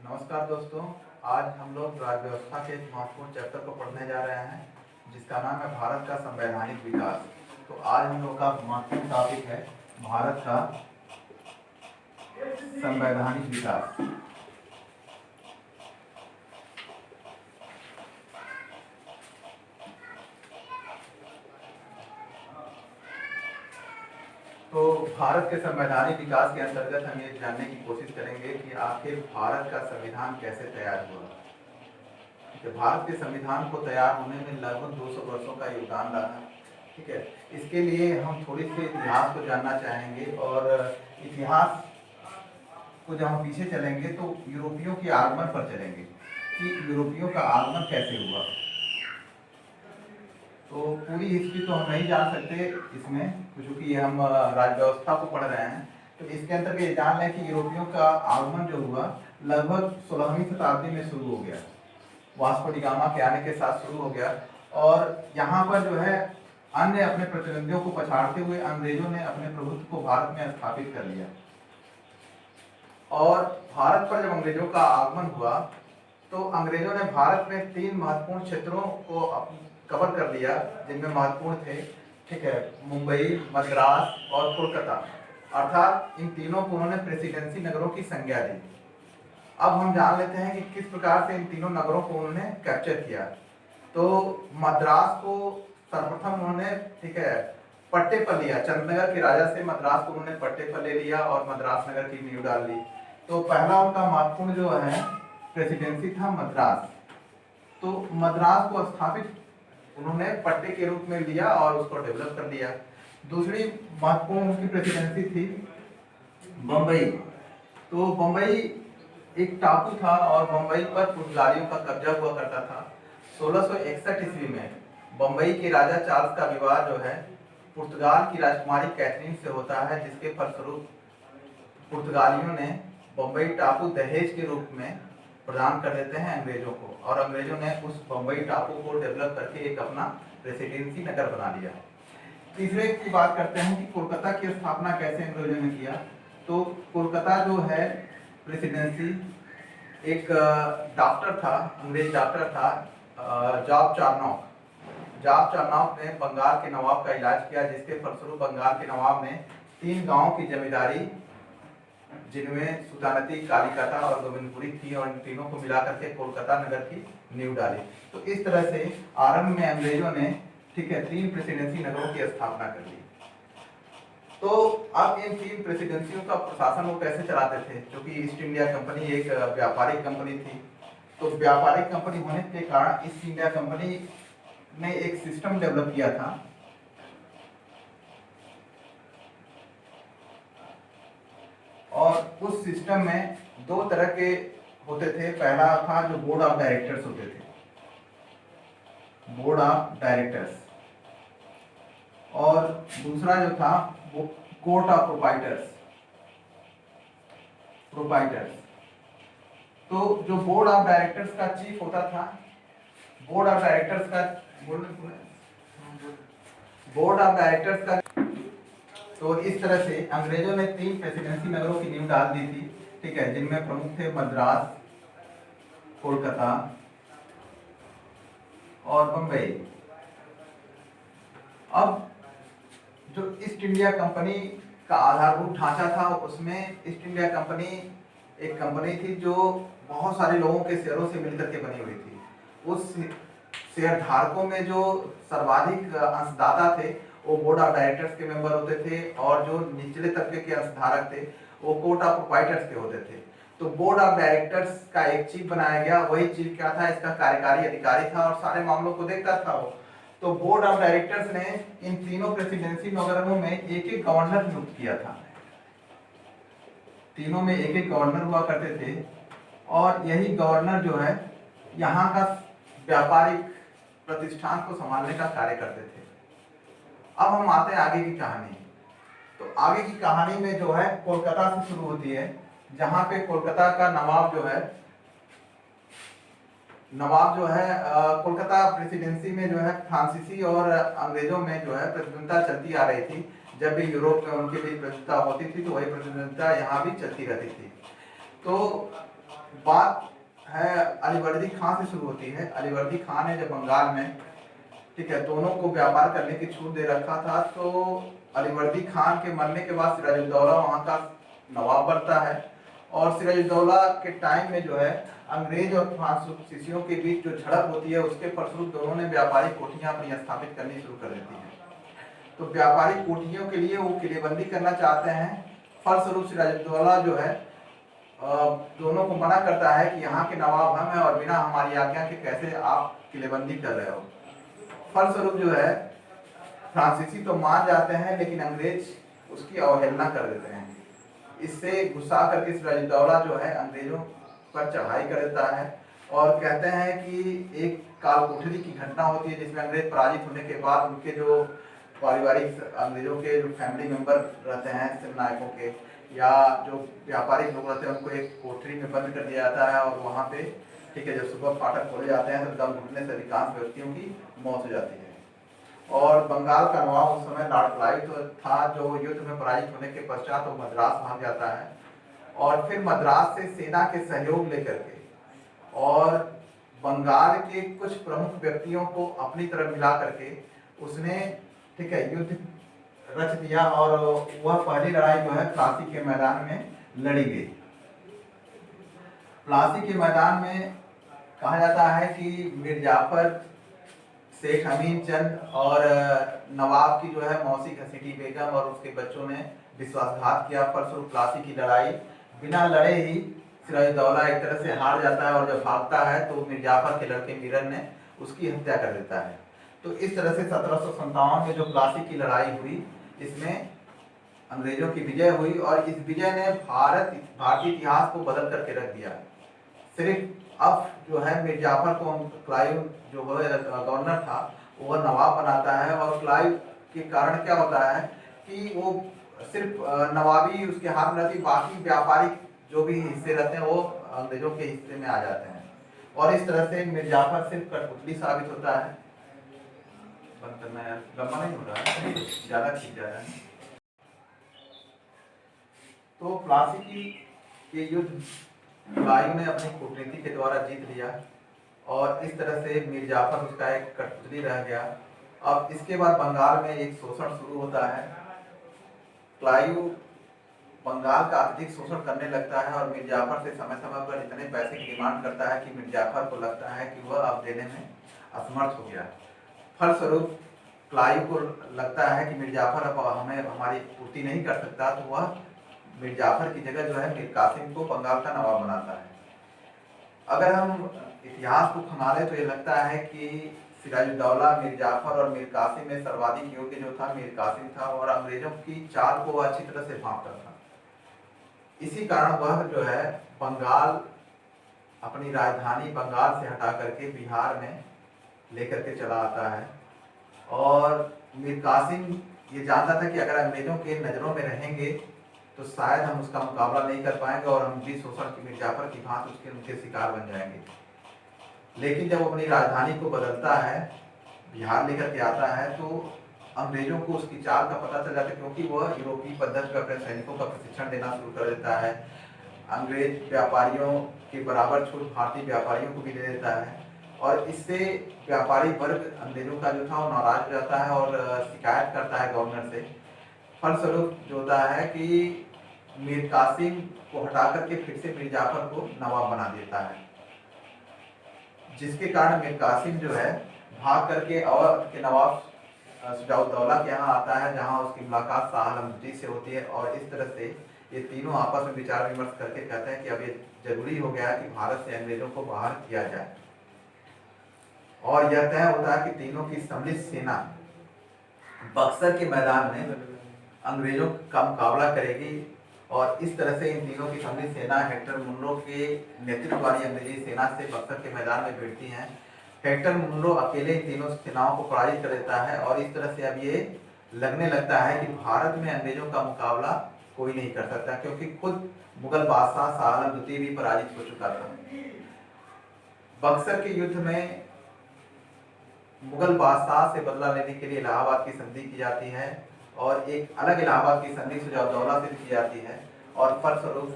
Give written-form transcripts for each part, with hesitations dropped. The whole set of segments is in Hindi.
नमस्कार दोस्तों। आज हम लोग राज्य व्यवस्था के एक महत्वपूर्ण चैप्टर को पढ़ने जा रहे हैं जिसका नाम है भारत का संवैधानिक विकास। तो आज हम लोग का महत्वपूर्ण टॉपिक है भारत का संवैधानिक विकास। तो भारत के संवैधानिक विकास के अंतर्गत हम ये जानने की कोशिश करेंगे कि आखिर भारत का संविधान कैसे तैयार हुआ। तो भारत के संविधान को तैयार होने में लगभग 200 वर्षों का योगदान रहा। ठीक है, इसके लिए हम थोड़ी सी इतिहास को जानना चाहेंगे और इतिहास को जब हम पीछे चलेंगे तो यूरोपियों के आगमन पर चलेंगे कि यूरोपियों का आगमन कैसे हुआ। तो पूरी हिस्ट्री तो हम नहीं जान सकते इसमें, क्योंकि हम राज्य व्यवस्था को पढ़ रहे हैं। तो इसके अंतर्गत ये जान लें कि यूरोपियों का आगमन जो हुआ लगभग 16वीं शताब्दी में शुरू हो गया। वास्को डी गामा के आने के साथ शुरू हो गया और यहाँ पर जो है अन्य अपने प्रतिद्वंदियों को पछाड़ते हुए अंग्रेजों ने अपने प्रभुत्व को भारत में स्थापित कर लिया। और भारत पर जब अंग्रेजों का आगमन हुआ तो अंग्रेजों ने भारत में 3 महत्वपूर्ण क्षेत्रों को कवर कर लिया जिनमें महत्वपूर्ण थे, ठीक है, मुंबई, मद्रास और कोलकाता। अर्थात इन तीनों को उन्होंने प्रेसिडेंसी नगरों की संज्ञा दी। अब हम जान लेते हैं कि किस प्रकार से इन तीनों नगरों को उन्होंने कैप्चर किया। तो मद्रास को सर्वप्रथम उन्होंने, ठीक है, पट्टे पर लिया। चंद्रनगर के राजा से मद्रास को उन्होंने पट्टे पर ले लिया और मद्रास नगर की नींव डाल दी। तो पहला उनका महत्वपूर्ण जो है प्रेसिडेंसी था मद्रास। तो मद्रास को स्थापित उन्होंने पट्टे के रूप में लिया और उसको डेवलप कर दिया। दूसरी महत्वपूर्ण उनकी प्रेसिडेंसी थी बम्बई। तो बम्बई एक टापू था और बम्बई पर पुर्तगालियों का कब्जा हुआ करता था। 1661 ईस्वी में बम्बई के राजा चार्ल्स का विवाह जो है पुर्तगाल की राजकुमारी कैथरीन से होता है, जिसके फलस्वरूप पुर्तगालियों ने बम्बई टापू दहेज के रूप में प्रदान कर देते हैं अंग्रेजों को और अंग्रेजों ने उस बम्बई टापू को डेवलप करके एक अपना प्रेसिडेंसी नगर बना लिया। तीसरे की बात करते हैं कि कोलकाता की स्थापना कैसे अंग्रेजों ने किया। तो कोलकाता जो है प्रेसिडेंसी, एक डॉक्टर था, अंग्रेज डॉक्टर था जॉब चार्नॉक ने बंगाल के नवाब का इलाज किया, जिसके फलस्वरूप बंगाल के नवाब ने 3 गांवों की जमींदारी, जिनमें सुल्तानती, कालीकटा और गोविंदपुरी थी, और इन तीनों को मिलाकर के कोलकाता नगर की नींव डाली। तो इस तरह से आरंभ में अंग्रेजों ने, ठीक है, 3 प्रेसिडेंसी नगरों की स्थापना कर ली। तो अब इन 3 प्रेसिडेंसियों का प्रशासन वो कैसे चलाते थे, क्योंकि ईस्ट इंडिया कंपनी एक व्यापारिक कंपनी थी। तो व्यापारिक कंपनी होने के कारण ईस्ट इंडिया कंपनी ने एक सिस्टम डेवलप किया था और उस सिस्टम में 2 तरह के होते थे। पहला था जो बोर्ड ऑफ डायरेक्टर्स होते थे, बोर्ड ऑफ डायरेक्टर्स, और दूसरा जो था वो कोर्ट ऑफ प्रोपाइटर्स। तो जो बोर्ड ऑफ डायरेक्टर्स का चीफ होता था, बोर्ड ऑफ डायरेक्टर्स का तो इस तरह से अंग्रेजों ने 3 प्रेसिडेंसी नगरों की नींव डाल दी थी, ठीक है, जिनमें प्रमुख थे मद्रास, कोलकाता और बम्बई। अब जो ईस्ट इंडिया कंपनी का आधारभूत ढांचा था, उसमें ईस्ट इंडिया कंपनी एक कंपनी थी जो बहुत सारे लोगों के शेयरों से मिलकर के बनी हुई थी। उस शेयर धारकों में जो सर्वाधिक अंशदाता थे वो बोर्ड ऑफ डायरेक्टर्स के मेंबर होते थे, और जो निचले तबके के अंशधारक थे वो कोर्ट ऑफ प्रोपाइटर्स के होते थे। तो बोर्ड ऑफ डायरेक्टर्स का एक चीफ बनाया गया। वही चीफ क्या था, इसका कार्यकारी अधिकारी था और सारे मामलों को देखता था वो। तो बोर्ड ऑफ डायरेक्टर्स ने इन तीनों प्रेसिडेंसी नगरों में एक-एक गवर्नर नियुक्त किया था। तीनों में एक-एक गवर्नर हुआ करते थे और यही गवर्नर जो है यहाँ का व्यापारिक प्रतिष्ठान को संभालने का कार्य करते थे। अब हम आते हैं आगे की कहानी। तो आगे की कहानी में जो है कोलकाता से शुरू होती है, जहां पे कोलकाता का नवाब जो है कोलकाता प्रेसिडेंसी में जो है फ्रांसीसी और अंग्रेजों में जो है प्रतिद्वंदता चलती आ रही थी। जब भी यूरोप में उनकी भी प्रतिद्वंदता होती थी तो वही प्रतिद्वंदता यहाँ भी चलती रहती थी। तो बात है अलीवर्दी खां से शुरू होती है। अलीवर्दी खां ने जब बंगाल में, ठीक है, दोनों को व्यापार करने की छूट दे रखा था, तो अलीवर्दी खान के मरने के बाद सिराजुद्दौला वहाँ का नवाब बनता है। और सिराजुद्दौला के टाइम में जो है अंग्रेज और फ्रांसीसियों के बीच जो झड़प होती है, उसके फलस्वरूप दोनों ने व्यापारिक कोठियाँ अपनी स्थापित करनी शुरू कर देती हैं। तो व्यापारिक कोठियों के लिए वो किलेबंदी करना चाहते हैं। फलस्वरूप सिराजुद्दौला जो है दोनों को मना करता है कि यहाँ के नवाब हम हैं और बिना हमारी आज्ञा के कैसे आप किलेबंदी कर रहे हो। फलस्वरूप जो है फ्रांसीसी तो मान जाते हैं, लेकिन अंग्रेज उसकी अवहेलना कर देते हैं। इससे गुस्सा करके सिराजुद्दौला जो है अंग्रेजों पर चढ़ाई कर देता है और कहते हैं कि एक कालकोठरी की घटना होती है जिसमें अंग्रेज पराजित होने के बाद उनके जो पारिवारिक अंग्रेजों के जो फैमिली मेंबर रहते हैं सेनानायकों के या जो व्यापारिक लोग रहते हैं, उनको एक कोठरी में बंद कर दिया जाता है और वहाँ पे, ठीक है, जब सुबह फाटक खोले जाते हैं तो दम घुटने से अधिकांश व्यक्तियों की मौत हो जाती है। और बंगाल का नवाब उस समय लॉर्ड क्लाइव था, जो युद्ध में पराजित होने के पश्चात वो मद्रास भाग जाता है और फिर मद्रास से सेना के सहयोग लेकर के और बंगाल के कुछ प्रमुख व्यक्तियों को अपनी तरफ मिला करके उसने, ठीक है, युद्ध रच दिया और वह पहली लड़ाई जो है प्लासी के मैदान में लड़ी गई। प्लासी के मैदान में कहा जाता है कि मीर जाफर, शेख अमीन चंद और नवाब की जो है मौसी घसीटी बेगम और उसके बच्चों ने विश्वासघात किया। फलस्वरूप प्लासी की लड़ाई बिना लड़े ही सिराजुद्दौला एक तरह से हार जाता है और जब भागता है तो मीर जाफर के लड़के मीरन ने उसकी हत्या कर देता है। तो इस तरह से 1757 में जो प्लासी की लड़ाई हुई, इसमें अंग्रेजों की विजय हुई और इस विजय ने भारतीय इतिहास को बदल करके रख दिया। सिर्फ अब जो है मीर जाफर को क्लाइव जो गवर्नर था वो नवाब बनाता है और क्लाइव के कारण क्या होता है कि वो सिर्फ नवाबी उसके हाथ में रहती, बाकी व्यापारिक जो भी हिस्से रहते हैं वो अंग्रेजों के हिस्से में आ जाते हैं और इस तरह से मीर जाफर सिर्फ कठपुतली साबित होता है। बंद करना यार, लंबा नहीं हो रहा है, ज़्यादा खींच जा रहा है। तो प्लासी के युद्ध क्लाइव ने अपनी कूटनीति के द्वारा जीत लिया और इस तरह से मीर जाफर उसका एक कठपुतली रह गया। अब इसके बाद बंगाल में एक शोषण शुरू होता है। क्लाइव बंगाल का अत्यधिक शोषण करने लगता है और मीर जाफर से समय समय पर इतने पैसे की डिमांड करता है कि मीर जाफर को लगता है कि वह अब देने में असमर्थ हो गया। फलस्वरूप क्लाइव को लगता है कि मीर जाफर अब हमें हमारी पूर्ति नहीं कर सकता, तो वह मीर जाफर की जगह जो है मीर कासिम को बंगाल का नवाब बनाता है। अगर हम इतिहास को खंगाले तो ये लगता है कि सिराजुद्दौला, मीर जाफर और मीर कासिम में सर्वाधिक योग्य जो था मीर कासिम था और अंग्रेजों की चाल को अच्छी तरह से भांपता था। इसी कारण वह जो है बंगाल, अपनी राजधानी बंगाल से हटा करके बिहार में लेकर के चला आता है और मीर कासिम ये जानता था कि अगर अंग्रेजों के नज़रों में रहेंगे तो शायद हम उसका मुकाबला नहीं कर पाएंगे और हम भी शोषण की मीर जाफर की भांति उसके उनके शिकार बन जाएंगे। लेकिन जब वो अपनी राजधानी को बदलता है, बिहार लेकर के आता है, तो अंग्रेजों को उसकी चाल का पता चल जाता है, क्योंकि वह यूरोपीय पद्धति पर अपने सैनिकों का प्रशिक्षण देना शुरू कर देता है। अंग्रेज व्यापारियों के बराबर छूट भारतीय व्यापारियों को भी दे देता है और इससे व्यापारी वर्ग अंग्रेजों का जो था वो नाराज हो जाता है और शिकायत करता है गवर्नर से। फलस्वरूप जो होता है कि मीर कासिम को हटा करके फिर से मीर जाफर को नवाब बना देता है, जिसके कारण मीर कासिम जो है भाग करके अवध के नवाब शुजाउद्दौला के यहाँ आता है, जहाँ उसकी मुलाकात शाह आलम द्वितीय से होती है और इस तरह से ये तीनों आपस में विचार विमर्श करके कहते हैं कि अब ये जरूरी हो गया है कि भारत से अंग्रेजों को बाहर किया जाए। और यह तय होता है कि तीनों की सम्मिलित सेना बक्सर के मैदान में अंग्रेजों का मुकाबला करेगी और इस तरह से इन तीनों की सम्मिलित सेना हेक्टर मुनरो के नेतृत्व वाली अंग्रेजी सेना से बक्सर के मैदान में भिड़ती हैं। हेक्टर मुनरो अकेले इन तीनों सेनाओं को पराजित कर देता है और इस तरह से अब ये लगने लगता है कि भारत में अंग्रेजों का मुकाबला कोई नहीं कर सकता, क्योंकि खुद मुगल बादशाह शाह आलम द्वितीय भी पराजित हो चुका था। बक्सर के युद्ध में मुगल बादशाह से बदला लेने के लिए इलाहाबाद की संधि की जाती है और एक अलग इलाहाबाद की संधि शुजाउद्दौला से की जाती है और फलस्वरूप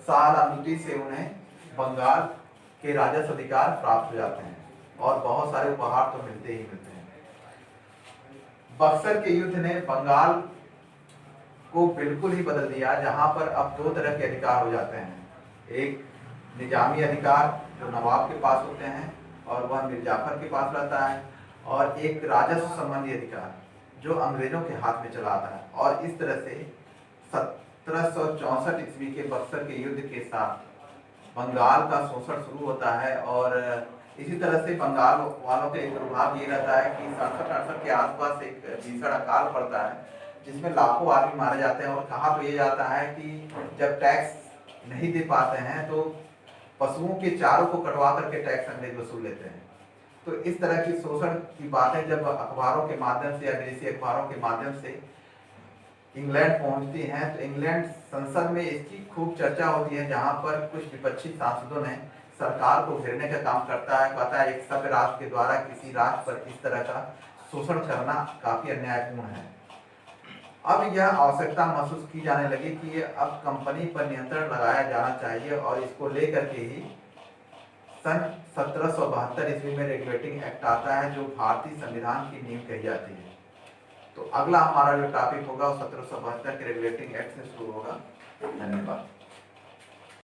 शाह आलम द्वितीय से उन्हें बंगाल के राजस्व अधिकार प्राप्त हो जाते हैं और बहुत सारे उपहार तो मिलते ही मिलते हैं। बक्सर के युद्ध ने बंगाल को बिल्कुल ही बदल दिया, जहां पर अब दो तरह के अधिकार हो जाते हैं। एक निजामी अधिकार जो नवाब के पास होते हैं और वह मीर जाफर के पास रहता है, और एक राजस्व संबंधी अधिकार जो अंग्रेजों के हाथ में चला आता है। और इस तरह से 1764 ईस्वी के बक्सर के युद्ध के साथ बंगाल का शोषण शुरू होता है। और इसी तरह से बंगाल वालों का एक दुर्भाग्य ये रहता है कि 67-68 के आसपास एक भीषण अकाल पड़ता है जिसमें लाखों आदमी मारे जाते हैं। और कहा तो ये जाता है कि जब टैक्स नहीं दे पाते हैं तो पशुओं के चारों को कटवा करके टैक्स अंग्रेज वसूल लेते हैं। तो इस तरह की शोषण की बातें जब अखबारों के माध्यम से या विदेशी अखबारों के माध्यम से इंग्लैंड पहुंचती हैं तो इंग्लैंड संसद में इसकी खूब चर्चा होती है, जहां पर कुछ विपक्षी सांसदों ने सरकार को घेरने का काम करता है। कहता है एक सभ्य राष्ट्र के द्वारा किसी राष्ट्र पर इस तरह का शोषण करना काफी अन्यायपूर्ण है। अब यह आवश्यकता महसूस की जाने लगी कि अब कंपनी पर नियंत्रण लगाया जाना चाहिए, और इसको लेकर के ही सन 1772 ईस्वी में रेगुलेटिंग एक्ट आता है जो भारतीय संविधान की नींव कही जाती है। तो अगला हमारा जो टॉपिक होगा वो 1772 के रेगुलेटिंग एक्ट से शुरू होगा। धन्यवाद।